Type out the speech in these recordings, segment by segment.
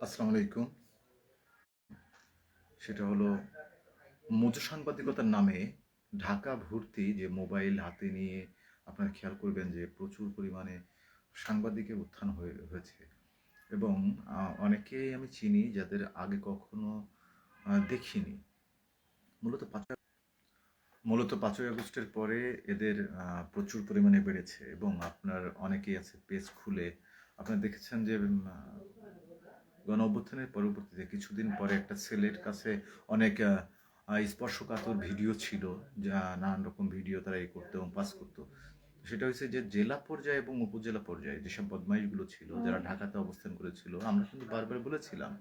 আসসালামু আলাইকুম। সেটা হলো মজু সাংবাদিকতার নামে ঢাকা ভর্তি যে মোবাইল হাতে নিয়ে আপনারা খেয়াল করবেন যে প্রচুর পরিমাণে সাংবাদিকের উত্থান হয়েছে এবং অনেকেই আমি চিনি যাদের আগে কখনো দেখিনি। মূলত পাঁচই আগস্টের পরে এদের প্রচুর পরিমাণে বেড়েছে এবং আপনার অনেকেই আছে পেজ খুলে আপনারা দেখেছেন যে গণ অভ্যুত্থানের পরবর্তীতে কিছুদিন পরে একটা ছেলের কাছে অনেক স্পর্শকাতর ভিডিও ছিল, যা নানান রকম ভিডিও তারা করতো এবং পাস করতো। সেটা হচ্ছে যে জেলা পর্যায়ে এবং উপজেলা পর্যায়ে যেসব বদমাইশগুলো ছিল যারা ঢাকাতে অবস্থান করেছিল, আমরা কিন্তু বারবার বলেছিলাম,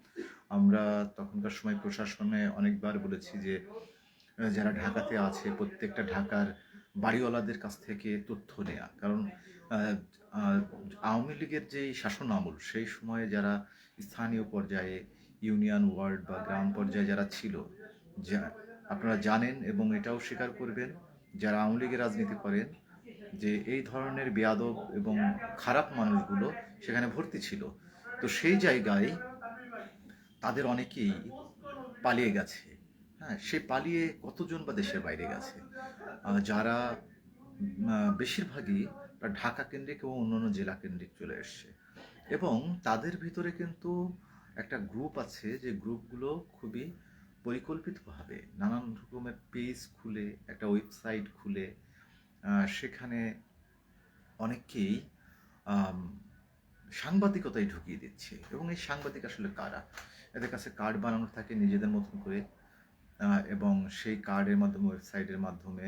আমরা তখনকার সময় প্রশাসনে অনেকবার বলেছি যে যারা ঢাকাতে আছে প্রত্যেকটা ঢাকার বাড়িওয়ালাদের কাছ থেকে তথ্য নেয়া, কারণ আহ, আহ, আওয়ামী লীগের যেই শাসন আমল সেই সময়ে যারা স্থানীয় পর্যায়ে ইউনিয়ন ওয়ার্ড বা গ্রাম পর্যায়ে যারা ছিল, যা আপনারা জানেন এবং এটাও স্বীকার করবেন যারা আওয়ামী লীগের রাজনীতি করেন যে এই ধরনের বেয়াদব এবং খারাপ মানুষগুলো সেখানে ভর্তি ছিল। তো সেই জায়গায় তাদের অনেকেই পালিয়ে গেছে। হ্যাঁ, সে পালিয়ে কতজন বা দেশের বাইরে গেছে, যারা বেশিরভাগই ঢাকা কেন্দ্রিক এবং অন্যান্য জেলা কেন্দ্রিক চলে এসছে। এবং তাদের ভিতরে কিন্তু একটা গ্রুপ আছে যে গ্রুপগুলো খুবই পরিকল্পিতভাবে নানান রকমের পেজ খুলে একটা ওয়েবসাইট খুলে সেখানে অনেককেই আম, সাংবাদিকতায় ঢুকিয়ে দিচ্ছে। এবং এই সাংবাদিক আসলে কারা? এদের কাছে কার্ড বানানো থাকে নিজেদের মতন করে, এবং সেই কার্ডের মাধ্যমে ওয়েবসাইটের মাধ্যমে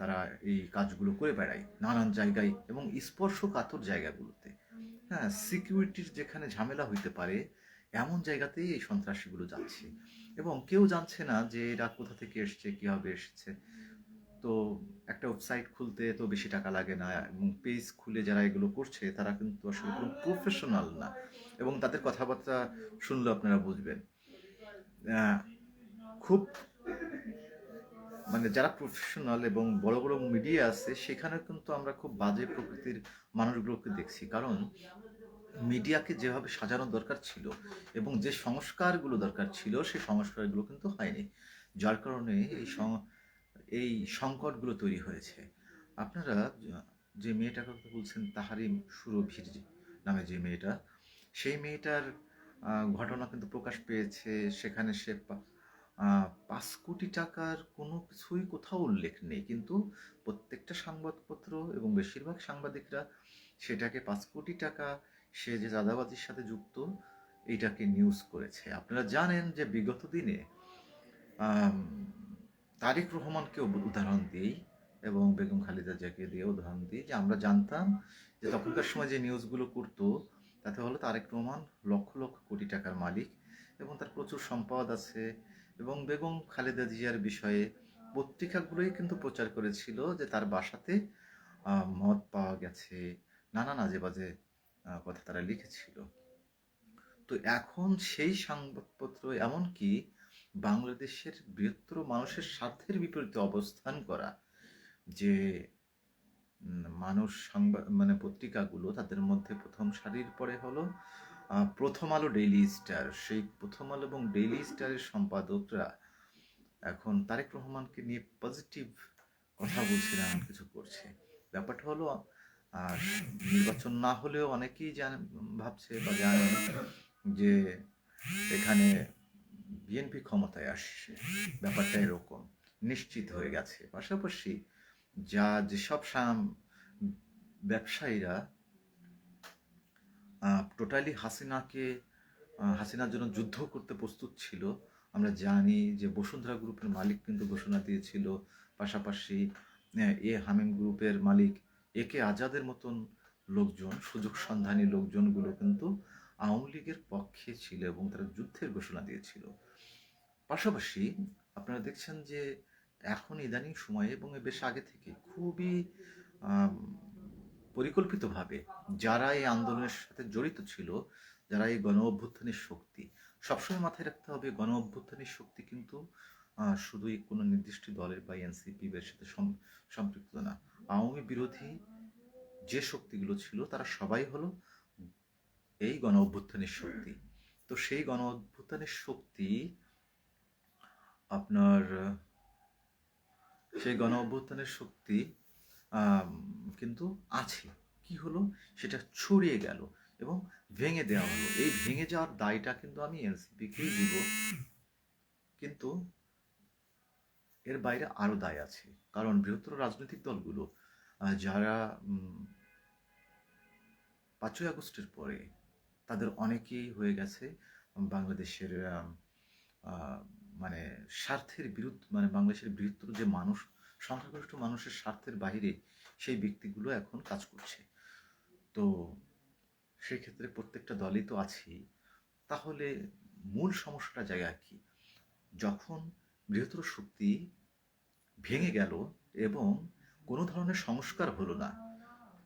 তারা এই কাজগুলো করে বেড়ায় নানান জায়গায় এবং স্পর্শকাতর জায়গাগুলোতে। হ্যাঁ, সিকিউরিটির যেখানে ঝামেলা হইতে পারে এমন জায়গাতেই এই সন্ত্রাসীগুলো যাচ্ছে এবং কেউ জানছে না যে এরা কোথা থেকে এসছে, কিভাবে এসেছে। তো একটা ওয়েবসাইট খুলতে তো বেশি টাকা লাগে না এবং পেজ খুলে যারা এগুলো করছে তারা কিন্তু আসলে কোনো প্রফেশনাল না। এবং তাদের কথাবার্তা শুনলে আপনারা বুঝবেন আহ, খুব মানে যারা প্রফেশনাল এবং বড় বড় মিডিয়া আছে সেখানে কিন্তু আমরা খুব বাজে প্রকৃতির মানুষগুলোকে দেখছি। কারণ মিডিয়াকে যেভাবে সাজানো দরকার ছিল এবং যে সংস্কারগুলো দরকার ছিল সেই সংস্কারগুলো কিন্তু হয়নি, যার কারণে এই সংকটগুলো তৈরি হয়েছে। আপনারা যে মেয়েটার কথা বলছেন তাহারিম সুরভির নামে যে মেয়েটা, সেই মেয়েটার ঘটনা কিন্তু প্রকাশ পেয়েছে। সেখানে সে 5 কোটি টাকার কোনো কিছুই কোথাও উল্লেখ নেই, কিন্তু প্রত্যেকটা সংবাদপত্র এবং বেশিরভাগ সাংবাদিকরা সেটাকে 5 কোটি টাকা সে যে চাঁদাবাজির সাথে যুক্ত এইটাকে নিউজ করেছে। আপনারা জানেন যে বিগত দিনে আম, তারেক রহমানকে উদাহরণ দিই এবং বেগম খালেদা জিয়াকে দিয়ে উদাহরণ দিই যে আমরা জানতাম যে তখনকার সময় যে নিউজগুলো করতো তাতে হলো তারেক রহমান লক্ষ লক্ষ কোটি টাকার মালিক এবং তার প্রচুর সম্পদ আছে। এবং বেগম খালেদা জিয়ার বিষয়ে পত্রিকাগুলোই কিন্তু প্রচার করেছিল যে তার বাসাতে মদ পাওয়া গেছে, নানান আজে বাজে কথা তারা লিখেছিল। তো এখন সেই সংবাদপত্র এমনকি বাংলাদেশের বৃহত্তর মানুষের স্বার্থের বিপরীতে অবস্থান করা যে মানুষ সংবাদ মানে পত্রিকাগুলো, তাদের মধ্যে প্রথম সারির পরে হলো প্রথম আলো, ডেইলি স্টার। সেই প্রথম আলো এবং ডেইলি স্টারের সম্পাদকরা এখন তারেক রহমানকে নিয়ে পজিটিভ কথা বলছে, নানান কিছু করছে। ব্যাপারটা হলো আর নির্বাচন না হলেও অনেকেই ভাবছে বা জানে যে এখানে বিএনপি ক্ষমতায় আসছে, ব্যাপারটা এরকম নিশ্চিত হয়ে গেছে। পাশাপাশি যেসব ব্যবসায়ীরা টোটালি হাসিনার জন্য যুদ্ধ করতে প্রস্তুত ছিল, আমরা জানি যে বসুন্ধরা গ্রুপের মালিক কিন্তু ঘোষণা দিয়েছিল। পাশাপাশি হামিম গ্রুপের মালিক কে আজাদের মতন লোকজন, সুযোগ সন্ধানী লোকজনগুলো কিন্তু আওয়ামী লীগের পক্ষে ছিল এবং তারা যুদ্ধের ঘোষণা দিয়েছিল। পাশাপাশি আপনারা দেখছেন যে এখন ইদানিং সময়ে এবং বেশ আগে থেকে খুবই আম, পরিকল্পিতভাবে যারা এই আন্দোলনের সাথে জড়িত ছিল, যারা এই গণ অভ্যুত্থানের শক্তি, সবসময় মাথায় রাখতে হবে গণ অভ্যুত্থানের শক্তি কিন্তু শুধুই কোনো নির্দিষ্ট দলের বা এনসিপি এর সাথে সম্পৃক্ত না। আওয়ামী বিরোধী যে শক্তিগুলো ছিল তারা সবাই হলো এই গণ অভ্যুত্থানের শক্তি। তো সেই গণ অভ্যুত্থানের শক্তি আপনার সেই গণ অভ্যুত্থানের শক্তি আম, কিন্তু আছে। কি হলো, সেটা ছড়িয়ে গেল এবং ভেঙে দেওয়া হলো। এই ভেঙে যাওয়ার দায়টা কিন্তু আমি এনসিপিকেই দিব, কিন্তু এর বাইরে আরো দায় আছে। কারণ বৃহত্তর রাজনৈতিক দলগুলো যারা 5ই আগস্টের পরে তাদের অনেকেই হয়ে গেছে বাংলাদেশের আহ, মানে স্বার্থের বিরুদ্ধে, মানে বাংলাদেশের বৃহত্তর যে মানুষ, সংখ্যাগরিষ্ঠ মানুষের স্বার্থের বাইরে সেই ব্যক্তিগুলো এখন কাজ করছে। তো সেই ক্ষেত্রে প্রত্যেকটা দলই তো আছেই। তাহলে মূল সমস্যাটা জায়গা কি? যখন বৃহত্তর শক্তি ভেঙে গেল এবং কোনো ধরনের সংস্কার হলো না।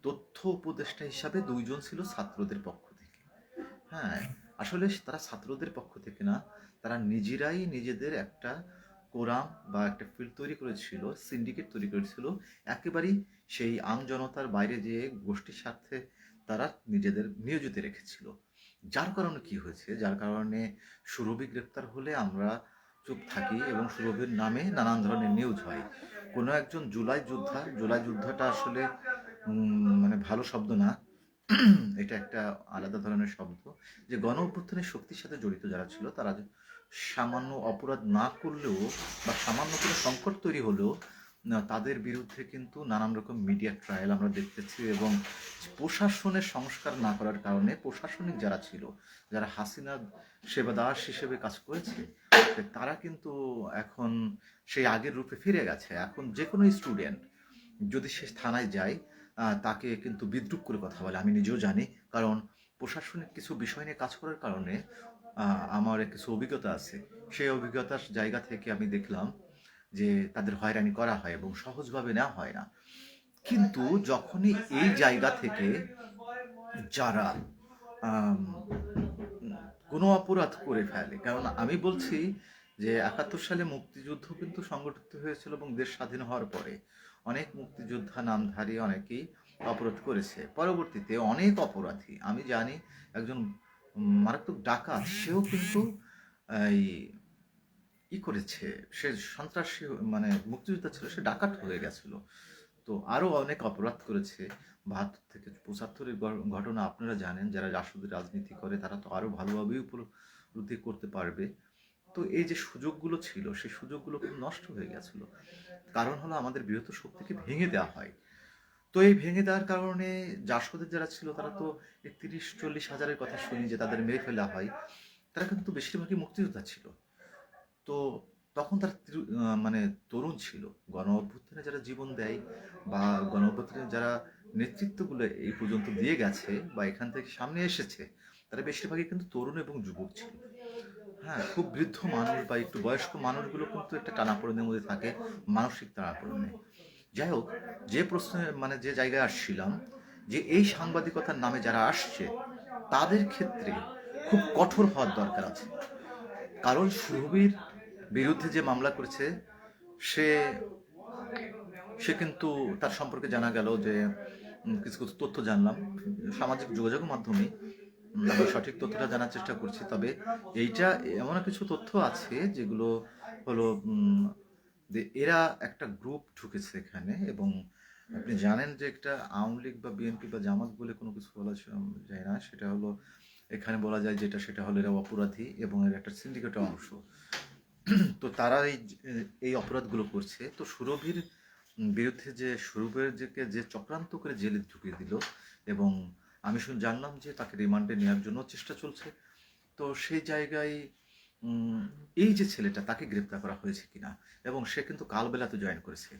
তথ্য উপদেষ্টা হিসাবে 2জন ছিল ছাত্রদের পক্ষ থেকে। হ্যাঁ, আসলে তারা ছাত্রদের পক্ষ থেকে না, তারা নিজেরাই নিজেদের একটা কোরাম বা একটা ফিল্ড তৈরি করেছিল, সিন্ডিকেট তৈরি করেছিল, একেবারেই সেই আমজনতার বাইরে যে গোষ্ঠীর স্বার্থে তারা নিজেদের নিয়োজিত রেখেছিল। যার কারণে কি হয়েছে, যার কারণে সুরভি গ্রেপ্তার হলে আমরা চুপ থাকি এবং সুরভির নামে নানান ধরনের নিউজ হয়। কোনো একজন জুলাই যোদ্ধা, জুলাই যুদ্ধটা আসলে মানে ভালো শব্দ না, এটা একটা আলাদা ধরনের শব্দ, যে গণ অভ্যুত্থানের শক্তির সাথে জড়িত যারা ছিল তারা সামান্য অপরাধ না করলেও বা সামান্য কোনো সংকট তৈরি হলেও তাদের বিরুদ্ধে কিন্তু নানান রকম মিডিয়া ট্রায়াল আমরা দেখতেছি। এবং প্রশাসনের সংস্কার না করার কারণে প্রশাসনিক যারা ছিল, যারা হাসিনার সেবাদাস হিসেবে কাজ করেছে, তারা কিন্তু এখন সেই আগের রূপে ফিরে গেছে। এখন যে কোনো স্টুডেন্ট যদি সে থানায় যায় তাকে কিন্তু বিদ্রূপ করে কথা বলে, আমি নিজেও জানি। কারণ প্রশাসনিক কিছু বিষয় নিয়ে কাজ করার কারণে আমার কিছু অভিজ্ঞতা আছে। সেই অভিজ্ঞতার জায়গা থেকে আমি দেখলাম যে তাদের হয়রানি করা হয় এবং সহজভাবে নেওয়া হয় না। কিন্তু যখনই এই জায়গা থেকে যারা আম, কোনো অপরাধ করে ফেলে, কারণ আমি বলছি যে 71 সালে মুক্তিযুদ্ধ কিন্তু সংগঠিত হয়েছিল এবং দেশ স্বাধীন হওয়ার পরে অনেক মুক্তিযোদ্ধা নামধারী অনেকেই অপরাধ করেছে। পরবর্তীতে অনেক অপরাধী, আমি জানি একজন মারাত্মক ডাকাত, সেও কিন্তু এই করেছে, সে সন্ত্রাসী, মানে মুক্তিযোদ্ধা ছিল, সে ডাকাত হয়ে গেছিল। তো আরো অনেক অপরাধ করেছে। 72 থেকে 75-এর ঘটনা আপনারা জানেন, যারা রাষ্ট্রীয় রাজনীতি করে তারা তো আরো ভালোভাবেই উপলব্ধি করতে পারবে। তো এই যে সুযোগগুলো ছিল, সেই সুযোগগুলো কিন্তু নষ্ট হয়ে গেছিল। কারণ হলো আমাদের বৃহত্তর শক্তিকে ভেঙে দেওয়া হয়। তো এই ভেঙে দেওয়ার কারণে জাসদের যারা ছিল তারা তো 31-40 হাজারের কথা শুনি যে তাদের মেরে ফেলা হয়, তারা কিন্তু বেশিরভাগই মুক্তিযোদ্ধা ছিল। তো তখন তারা মানে তরুণ ছিল। গণ অভ্যুত্থানে যারা জীবন দেয় বা গণ অভ্যুত্থানে যারা নেতৃত্বগুলো এই পর্যন্ত দিয়ে গেছে বা এখান থেকে সামনে এসেছে, তারা বেশিরভাগই কিন্তু তরুণ এবং যুবক ছিল। হ্যাঁ, খুব বৃদ্ধ মানুষ বা একটু বয়স্ক মানুষগুলো কিন্তু একটা টানাপোড়েনের মধ্যে থাকে, মানসিক টানাপোড়েনে। যাই হোক, যে প্রশ্নে মানে যে জায়গায় আসছিলাম, যে এই সাংবাদিকতার নামে যারা আসছে তাদের ক্ষেত্রে খুব কঠোর হওয়ার দরকার আছে। কারণ সুরভির বিরুদ্ধে যে মামলা করেছে, সে সে কিন্তু তার সম্পর্কে জানা গেল যে কিছু কিছু তথ্য জানলাম সামাজিক যোগাযোগ মাধ্যমে। আমরা সঠিক তথ্যটা জানার চেষ্টা করছি, তবে এইটা এমন কিছু তথ্য আছে যেগুলো হলো যে এরা একটা গ্রুপ ঢুকেছে এখানে। এবং আপনি জানেন যে একটা আওয়ামী লীগ বা বিএনপি বা জামাত বলে কোনো কিছু বলা যায় না, সেটা হলো এখানে বলা যায় যেটা, সেটা হলো এরা অপরাধী এবং এর একটা সিন্ডিকেটের অংশ। তো তারা এই অপরাধগুলো করছে। তো সুরভির বিরুদ্ধে যে সুরভের যে চক্রান্ত করে জেলে ঢুকিয়ে দিল, এবং আমি জানলাম যে তাকে রিমান্ডে নেওয়ার জন্য চেষ্টা চলছে। তো সেই জায়গায় এই যে ছেলেটা, তাকে গ্রেপ্তার করা হয়েছে কিনা, এবং সে কিন্তু কালবেলাতে জয়েন করেছে।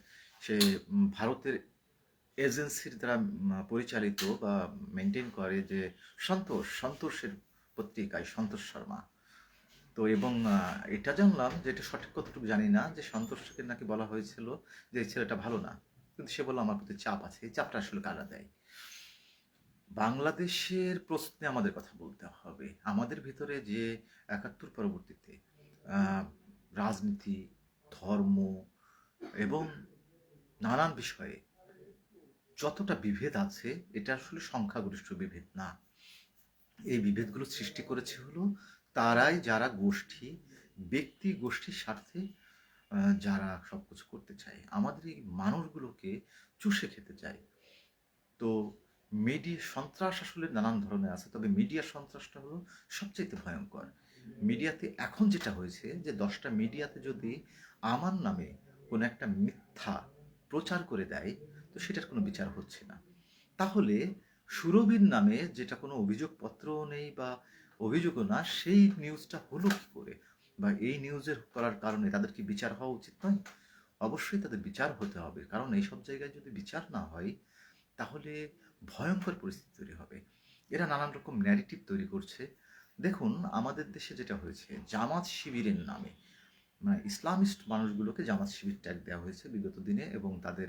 সে ভারতের এজেন্সির দ্বারা পরিচালিত বা মেনটেন করে যে সন্তোষের পত্রিকায়, সন্তোষ শর্মা। তো এবং এটা জানলাম যে, এটা সঠিক কতটুকু জানি না, যে সন্তোষকে নাকি বলা হয়েছিল যে এই ছেলেটা ভালো না, কিন্তু সে বললো আমার প্রতি চাপ আছে। এই চাপটা আসলে কারা দেয়? বাংলাদেশের প্রশ্নে আমাদের কথা বলতে হবে। আমাদের ভিতরে যে 71 পরবর্তীতে আহ, রাজনীতি, ধর্ম এবং নানান বিষয়ে যতটা বিভেদ আছে, এটা আসলে সংখ্যাগরিষ্ঠ বিভেদ না। এই বিভেদগুলো সৃষ্টি করেছে হলো তারাই যারা গোষ্ঠী, ব্যক্তি গোষ্ঠীর স্বার্থে যারা সবকিছু করতে চায়, আমাদের এই মানুষগুলোকে চুষে খেতে চায়। তো মিডিয়া সন্ত্রাস আসলে নানান ধরনের আছে, তবে মিডিয়া সন্ত্রাসটা হলো সবচেয়ে ভয়ঙ্কর। মিডিয়াতে এখন যেটা হয়েছে যে 10টা মিডিয়াতে যদি আমার নামে কোনো একটা মিথ্যা প্রচার করে দেয়, তো সেটার কোনো বিচার হচ্ছে না। তাহলে সুরভির নামে যেটা কোনো অভিযোগপত্রও নেই বা অভিযোগও না, সেই নিউজটা হলো কি করে, বা এই নিউজের করার কারণে তাদের কি বিচার হওয়া উচিত নয়? অবশ্যই তাদের বিচার হতে হবে, কারণ এইসব জায়গায় যদি বিচার না হয় তাহলে ভয়ঙ্কর পরিস্থিতি তৈরি হবে। এরা নানান রকম ন্যারেটিভ তৈরি করছে। দেখুন আমাদের দেশে যেটা হয়েছে, জামাত শিবিরের নামে মানে ইসলামিস্ট মানুষগুলোকে জামাত শিবির ট্যাগ দেওয়া হয়েছে বিগত দিনে, এবং তাদের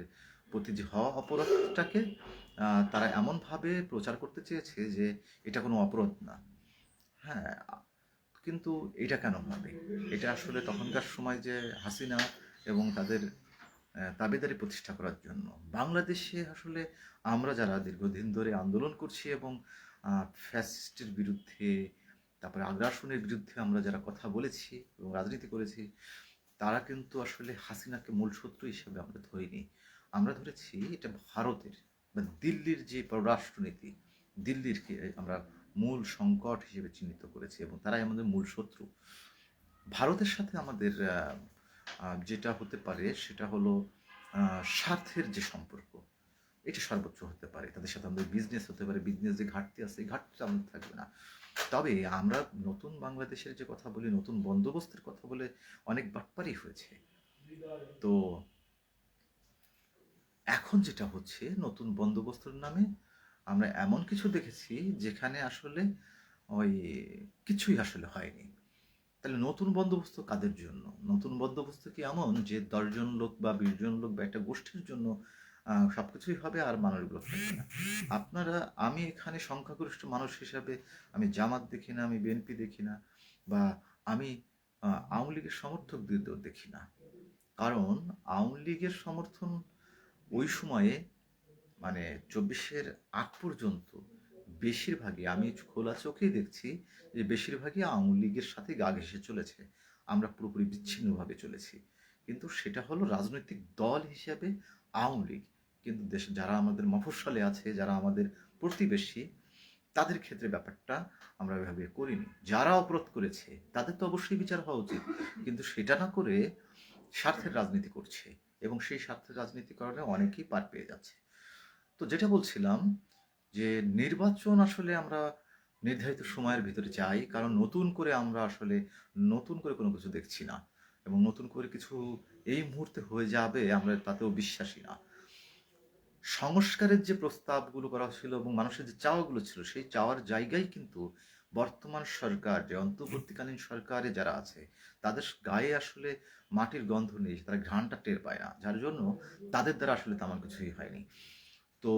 প্রতি যে হওয়া অপরাধটাকে তারা এমনভাবে প্রচার করতে চেয়েছে যে এটা কোনো অপরাধ না। হ্যাঁ, কিন্তু এটা কেন হবে? এটা আসলে তখনকার সময় যে হাসিনা এবং তাদের দাবিদারি প্রতিষ্ঠা করার জন্য। বাংলাদেশে আসলে আমরা যারা দীর্ঘদিন ধরে আন্দোলন করছি এবং ফ্যাসিস্টের বিরুদ্ধে, তারপরে আগ্রাসনের বিরুদ্ধে আমরা যারা কথা বলেছি এবং রাজনীতি করেছি, তারা কিন্তু আসলে হাসিনাকে মূল শত্রু হিসেবে আমরা ধরিনি। আমরা ধরেছি এটা ভারতের বা দিল্লির যে পররাষ্ট্রনীতি, দিল্লিরকে আমরা মূল সংকট হিসেবে চিহ্নিত করেছি এবং তারাই আমাদের মূল শত্রু। ভারতের সাথে আমাদের যেটা হতে পারে সেটা হলো স্বার্থের যে সম্পর্ক, এটা সর্বোচ্চ হতে পারে। তাদের সাথে আমাদের বিজনেস হতে পারে, বিজনেস যে ঘাটতি আছে এই ঘাটতিটা আমাদের থাকবে না। তবে আমরা নতুন বাংলাদেশের যে কথা বলি, নতুন বন্দোবস্তের কথা বলে অনেক বাটপারি হয়েছে। তো এখন যেটা হচ্ছে, নতুন বন্দোবস্তের নামে আমরা এমন কিছু দেখেছি যেখানে আসলে ওই কিছুই আসলে হয়নি। তাহলে নতুন বন্দোবস্ত কাদের জন্য? নতুন বন্দোবস্ত কি এমন যে 10 জন লোক বা 20 জন লোক বা একটা গোষ্ঠীর জন্য সবকিছুই হবে আর মানুষগুলো থাকবে না? আপনারা, আমি এখানে সংখ্যাগরিষ্ঠ মানুষ হিসাবে আমি জামাত দেখি না, আমি বিএনপি দেখি না, বা আমি আওয়ামী লীগের সমর্থকদেরও দেখি না। কারণ আওয়ামী লীগের সমর্থন ওই সময়ে মানে 24-এর আগ পর্যন্ত বেশিরভাগই, আমি খোলা চোখেই দেখছি যে বেশিরভাগই আওয়ামী লীগের সাথে গা ঘেঁষে চলেছে। আমরা পুরোপুরি বিচ্ছিন্নভাবে চলেছি। কিন্তু সেটা হলো রাজনৈতিক দল হিসেবে আওয়ামী লীগ। কিন্তু দেশে যারা আমাদের মফস্বলে আছে, যারা আমাদের প্রতিবেশী, তাদের ক্ষেত্রে ব্যাপারটা আমরা এভাবে করিনি। যারা অপরাধ করেছে তাদের তো অবশ্যই বিচার হওয়া উচিত, কিন্তু সেটা না করে স্বার্থের রাজনীতি করছে, এবং সেই স্বার্থের রাজনীতি কারণে অনেকেই পার পেয়ে যাচ্ছে। তো যেটা বলছিলাম যে নির্বাচন আসলে আমরা নির্ধারিত সময়ের ভিতরে চাই, কারণ আমরা আসলে নতুন করে কোনো কিছু দেখছি না, এবং নতুন করে কিছু এই মুহূর্তে হয়ে যাবে আমরা তাতেও বিশ্বাসী না। সংস্কারের যে প্রস্তাবগুলো করা ছিল এবং মানুষের যে চাওয়াগুলো ছিল, সেই চাওয়ার জায়গায় কিন্তু বর্তমান সরকার, যে অন্তর্বর্তীকালীন সরকারে যারা আছে, তাদের গায়ে আসলে মাটির গন্ধ নেই, তারা ঘ্রাণটা টের পায় না, যার জন্য তাদের দ্বারা আসলে তেমন কিছুই হয়নি। তো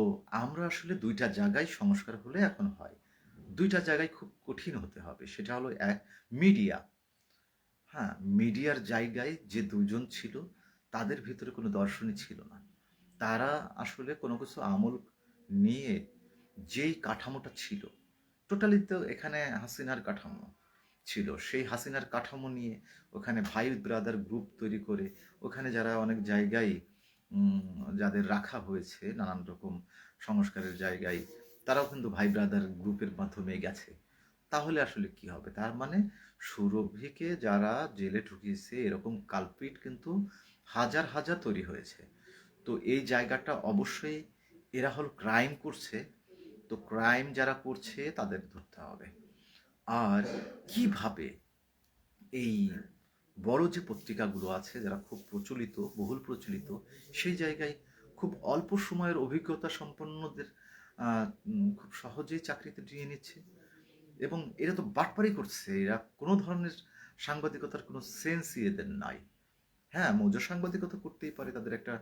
আমরা আসলে 2টা জায়গায় সংস্কার হলে এখন হয়, 2টা জায়গায় খুব কঠিন হতে হবে। সেটা হলো এক, মিডিয়া। হ্যাঁ, মিডিয়ার জায়গায় যে 2জন ছিল তাদের ভিতরে কোনো দর্শনই ছিল না। তারা আসলে কোনো কিছু আমল নিয়ে যেই কাঠামোটা ছিল, টোটালি তো এখানে হাসিনার কাঠামো ছিল, সেই হাসিনার কাঠামো নিয়ে ওখানে ভাই ব্রাদার গ্রুপ তৈরি করে ওখানে যারা অনেক জায়গায় যাদের রাখা হয়েছে নানান রকম সংস্কারের জায়গায়, তারাও কিন্তু ভাই ব্রাদার গ্রুপের মাধ্যমে গেছে। তাহলে আসলে কি হবে? তার মানে সুরভিকে যারা জেলে ঢুকিয়েছে এরকম কালপ্রিট কিন্তু হাজার হাজার তৈরি হয়েছে। তো এই জায়গাটা অবশ্যই, এরা হলো ক্রাইম করছে, তো ক্রাইম যারা করছে তাদের ধরতে হবে। আর কিভাবে এই বড় যে পত্রিকাগুলো আছে যারা খুব প্রচলিত, বহুল প্রচলিত, সেই জায়গায় খুব অল্প সময়ের অভিজ্ঞতা সম্পন্নদের খুব সহজেই চাকরিতে নিয়ে নিচ্ছে, এবং এরা তো বাটপারি করছে, এরা কোনো ধরনের সাংবাদিকতার কোনো সেন্সই এদের নাই। হ্যাঁ, মৌজ সাংবাদিকতা করতেই পারে, তাদের একটা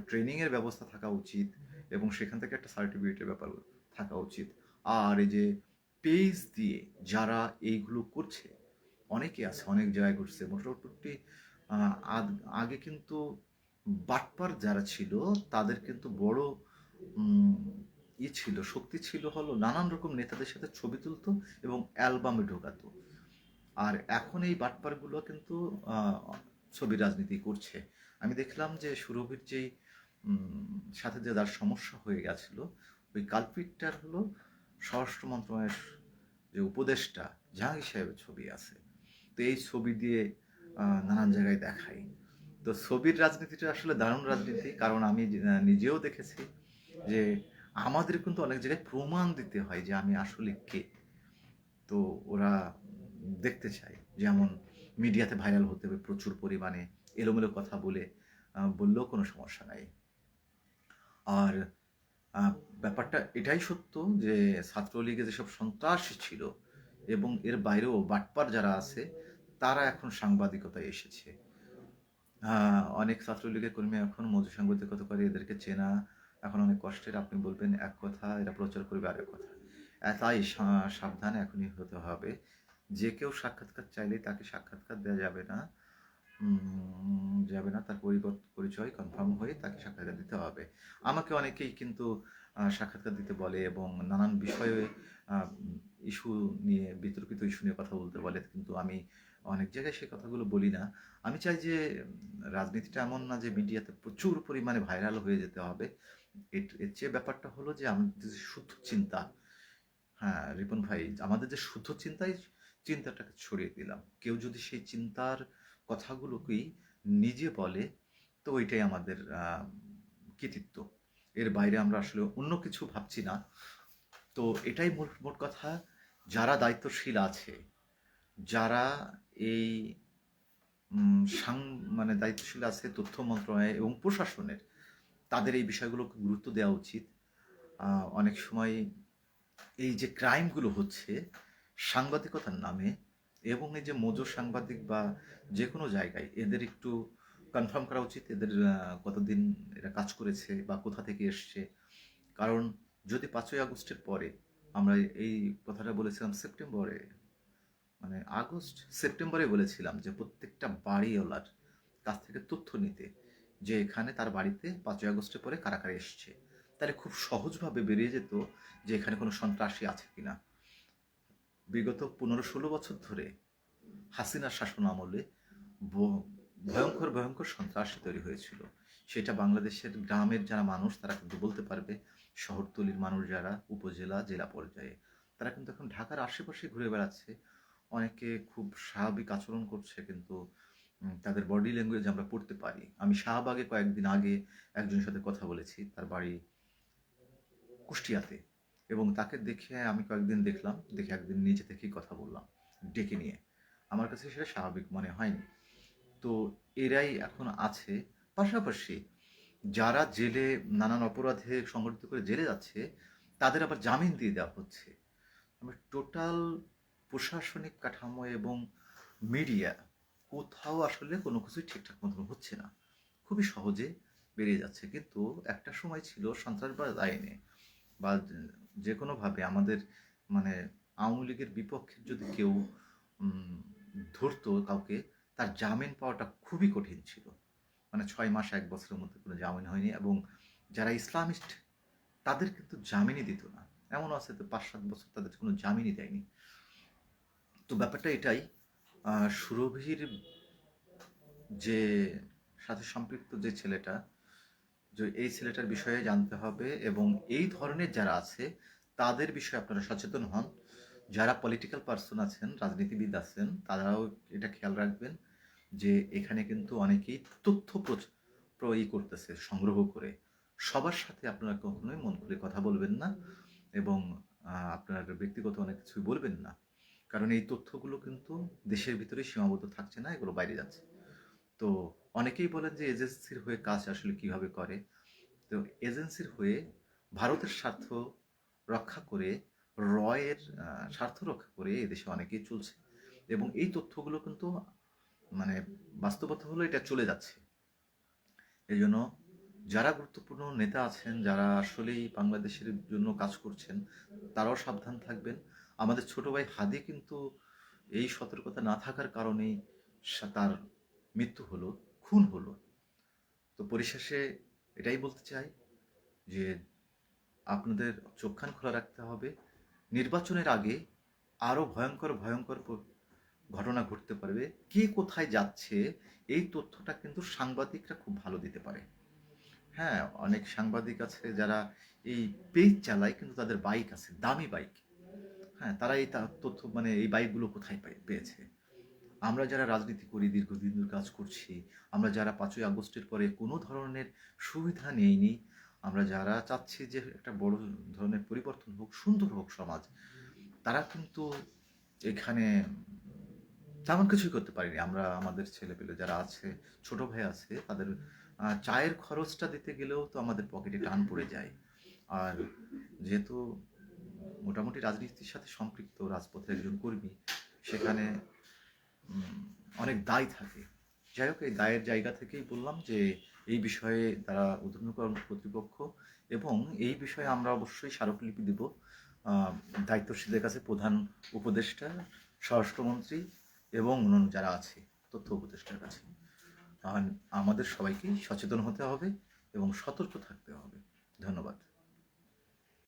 ট্রেনিংয়ের ব্যবস্থা থাকা উচিত এবং সেখান থেকে একটা সার্টিফিকেটের ব্যাপার থাকা উচিত। আর এই যে পেজ দিয়ে যারা এইগুলো করছে, অনেকে আছে, অনেক জায়গায় করছে মোটামুটি। আগে কিন্তু বাটপার যারা ছিল তাদের কিন্তু বড় উম, ছিল, শক্তি ছিল হলো নানান রকম নেতাদের সাথে ছবি তুলতো এবং অ্যালবামে ঢোকাতো। আর এখন এই বাটপারগুলো কিন্তু ছবির রাজনীতি করছে। আমি দেখলাম যে সুরভির যেই সাথে যে যার সমস্যা হয়ে গেছিল, ওই কালপিটটার হলো স্বরাষ্ট্র মন্ত্রণালয়ের যে উপদেষ্টা জাহাঙ্গীর সাহেবের ছবি আছে। তো এই ছবি দিয়ে নানান জায়গায় দেখাই। তো ছবির রাজনীতিটা আসলে দারুণ রাজনীতি, কারণ আমি নিজেও দেখেছি যে আমাদের কিন্তু অনেক জায়গায় প্রমাণ দিতে হয় যে আমি আসলে কে। তো ওরা দেখতে চায়, যেমন মিডিয়াতে ভাইরাল হতে হবে প্রচুর পরিমাণে, এলোমেলো কথা বললেও কোনো সমস্যা নাই। আর ব্যাপারটা এটাই সত্য যে ছাত্রলীগে যেসব সন্ত্রাসী ছিল এবং এর বাইরেও বাটপার যারা আছে, তারা এখন সাংবাদিকতায় এসেছে। অনেক ছাত্রলীগের কর্মী এখন মজু সাংবাদিকতা করে, এদেরকে চেনা এখন অনেক কষ্টের। আপনি বলবেন এক কথা, এরা প্রচার করবে আরেক কথা। তাই সাবধান এখনই হতে হবে। যে কেউ সাক্ষাৎকার চাইলে তাকে সাক্ষাৎকার দেওয়া যাবে না, তার পরিচয় কনফার্ম হয়ে তাকে সাক্ষাৎকার দিতে হবে। আমাকে অনেকেই কিন্তু সাক্ষাৎকার দিতে বলে এবং নানান বিষয়ে ইস্যু নিয়ে, বিতর্কিত ইস্যু নিয়ে কথা বলতে বলে, কিন্তু আমি অনেক জায়গায় সে কথাগুলো বলি না। আমি চাই যে রাজনীতিটা এমন না যে মিডিয়াতে প্রচুর পরিমাণে ভাইরাল হয়ে যেতে হবে। এর চেয়ে ব্যাপারটা হলো যে আমাদের যে শুদ্ধ চিন্তা, হ্যাঁ রিপন ভাই, আমাদের যে শুদ্ধ চিন্তাটাকে ছড়িয়ে দিলাম। কেউ যদি সেই চিন্তার কথাগুলোকেই নিজে বলে, তো ওইটাই আমাদের কৃতিত্ব। এর বাইরে আমরা আসলে অন্য কিছু ভাবছি না। তো এটাই মোট কথা, যারা দায়িত্বশীল আছে, যারা এই মানে দায়িত্বশীল আছে তথ্য মন্ত্রণালয় এবং প্রশাসনের, তাদের এই বিষয়গুলোকে গুরুত্ব দেওয়া উচিত। অনেক সময় এই যে ক্রাইমগুলো হচ্ছে সাংবাদিকতার নামে, এবং এই যে মজুর সাংবাদিক বা যে কোনো জায়গায়, এদের একটু কনফার্ম করা উচিত এদের কতদিন এরা কাজ করেছে বা কোথা থেকে এসছে। কারণ যদি 5ই আগস্টের পরে, আমরা এই কথাটা বলেছিলাম সেপ্টেম্বরে, মানে সেপ্টেম্বরে বলেছিলাম যে প্রত্যেকটা বাড়িওয়ালার কাছ থেকে তথ্য নিতে, যে এখানে তার বাড়িতে 5ই আগস্টের পরে কারা কারা এসছে, তাহলে খুব সহজভাবে বেরিয়ে যেত যে এখানে কোনো সন্ত্রাসী আছে কিনা। বিগত 15-16 বছর ধরে হাসিনার শাসন আমলে ভয়ঙ্কর ভয়ঙ্কর সন্ত্রাসী তৈরি হয়েছিল। সেটা বাংলাদেশের গ্রামের যারা মানুষ তারা কিন্তু বলতে পারবে, শহরতলির মানুষ যারা উপজেলা জেলা পর্যায়ে, তারা কিন্তু এখন ঢাকার আশেপাশে ঘুরে বেড়াচ্ছে। অনেকে খুব স্বাভাবিক আচরণ করছে, কিন্তু তাদের বডি ল্যাঙ্গুয়েজ আমরা পড়তে পারি। আমি শাহবাগে কয়েকদিন আগে একজনের সাথে কথা বলেছি, তার বাড়ি কুষ্টিয়াতে, এবং তাকে দেখে আমি কয়েকদিন দেখলাম, দেখে একদিন নিজে থেকেই কথা বললাম ডেকে নিয়ে। আমার কাছে সেটা স্বাভাবিক মনে হয়নি। তো এরাই এখন আছে। পাশাপাশি যারা জেলে নানান অপরাধে সংগঠিত করে জেলে যাচ্ছে, তাদের আবার জামিন দিয়ে দেওয়া হচ্ছে। আমার টোটাল প্রশাসনিক কাঠামো এবং মিডিয়া, কোথাও আসলে কোনো কিছুই ঠিকঠাক মতন হচ্ছে না, খুবই সহজে বেরিয়ে যাচ্ছে। কিন্তু একটা সময় ছিল সন্ত্রাসবাদ আইনে বা যে কোনোভাবে আমাদের, মানে আওয়ামী লীগের বিপক্ষে যদি কেউ ধরতো কাউকে, তার জামিন পাওয়াটা খুবই কঠিন ছিল। মানে 6 মাস 1 বছরের মধ্যে কোনো জামিন হয়নি, এবং যারা ইসলামিস্ট তাদের কিন্তু জামিনই দিত না। এমন আছে তো 5-7 বছর তাদের কোনো জামিনই দেয়নি। তো ব্যাপারটা এটাই, সুরভির যে সাথে সম্পৃক্ত যে ছেলেটা, যে এই ছেলেটার বিষয়ে জানতে হবে, এবং এই ধরনের যারা আছে তাদের বিষয়ে আপনারা সচেতন হন। যারা পলিটিক্যাল পার্সন আছেন, রাজনীতিবিদ আছেন, তারাও এটা খেয়াল রাখবেন যে এখানে কিন্তু অনেকেই তথ্য করতেছে সংগ্রহ করে। সবার সাথে আপনারা কখনোই মন খুলে কথা বলবেন না, এবং আপনার ব্যক্তিগত অনেক কিছুই বলবেন না, কারণ এই তথ্যগুলো কিন্তু দেশের ভিতরে সীমাবদ্ধ থাকছে না, এগুলো বাইরে যাচ্ছে। তো অনেকেই বলেন যে এজেন্সির হয়ে কাজ আসলে কিভাবে করে। তো এজেন্সির হয়ে ভারতের স্বার্থ রক্ষা করে, রয়ের স্বার্থ রক্ষা করে এদেশে অনেকেই চলছে, এবং এই তথ্যগুলো কিন্তু মানে বাস্তবতা হলো এটা চলে যাচ্ছে। এই জন্য যারা গুরুত্বপূর্ণ নেতা আছেন, যারা আসলেই বাংলাদেশের জন্য কাজ করছেন, তারাও সাবধান থাকবেন। আমাদের ছোট ভাই হাদি কিন্তু এই সতর্কতা না থাকার কারণেই তার মৃত্যু হলো, খুন হলো। তো পরিশেষে এটাই বলতে চাই যে আপনাদের চোখ কান খোলা রাখতে হবে। নির্বাচনের আগে আরও ভয়ঙ্কর ভয়ঙ্কর ঘটনা ঘটতে পারবে, কে কোথায় যাচ্ছে, এই তথ্যটা কিন্তু সাংবাদিকরা খুব ভালো দিতে পারে। হ্যাঁ, অনেক সাংবাদিক আছে যারা এই পেজ চালায় কিন্তু তাদের বাইক আছে, দামি বাইক। হ্যাঁ, তারা এই তথ্য মানে এই বাইকগুলো কোথায় পেয়েছে। আমরা যারা রাজনীতি করি, দীর্ঘদিন ধরে কাজ করছি, আমরা যারা ৫ই আগস্টের পরে কোনো ধরনের সুবিধা নেইনি, আমরা যারা চাচ্ছি যে একটা বড় ধরনের পরিবর্তন হোক, সুন্দর হোক সমাজ, তারা কিন্তু এখানে তেমন কিছুই করতে পারিনি। আমরা আমাদের ছেলেপেলে যারা আছে, ছোট ভাই আছে, তাদের চায়ের খরচটা দিতে গেলেও তো আমাদের পকেটে টান পড়ে যায়। আর যেহেতু মোটামুটি রাজনীতির সাথে সম্পৃক্ত, রাজপথের একজন কর্মী, সেখানে অনেক দায় থাকে। যাই হোক, এই দায়ের জায়গা থেকেই বললাম যে এই বিষয়ে তারা ঊর্ধ্বতন কর্তৃপক্ষ, এবং এই বিষয়ে আমরা অবশ্যই স্মারকলিপি দেব দায়িত্বশীলদের কাছে, প্রধান উপদেষ্টা, স্বরাষ্ট্রমন্ত্রী এবং অন্যান্য যারা আছে তথ্য উপদেষ্টার কাছে। আমাদের সবাইকেই সচেতন হতে হবে এবং সতর্ক থাকতে হবে। ধন্যবাদ।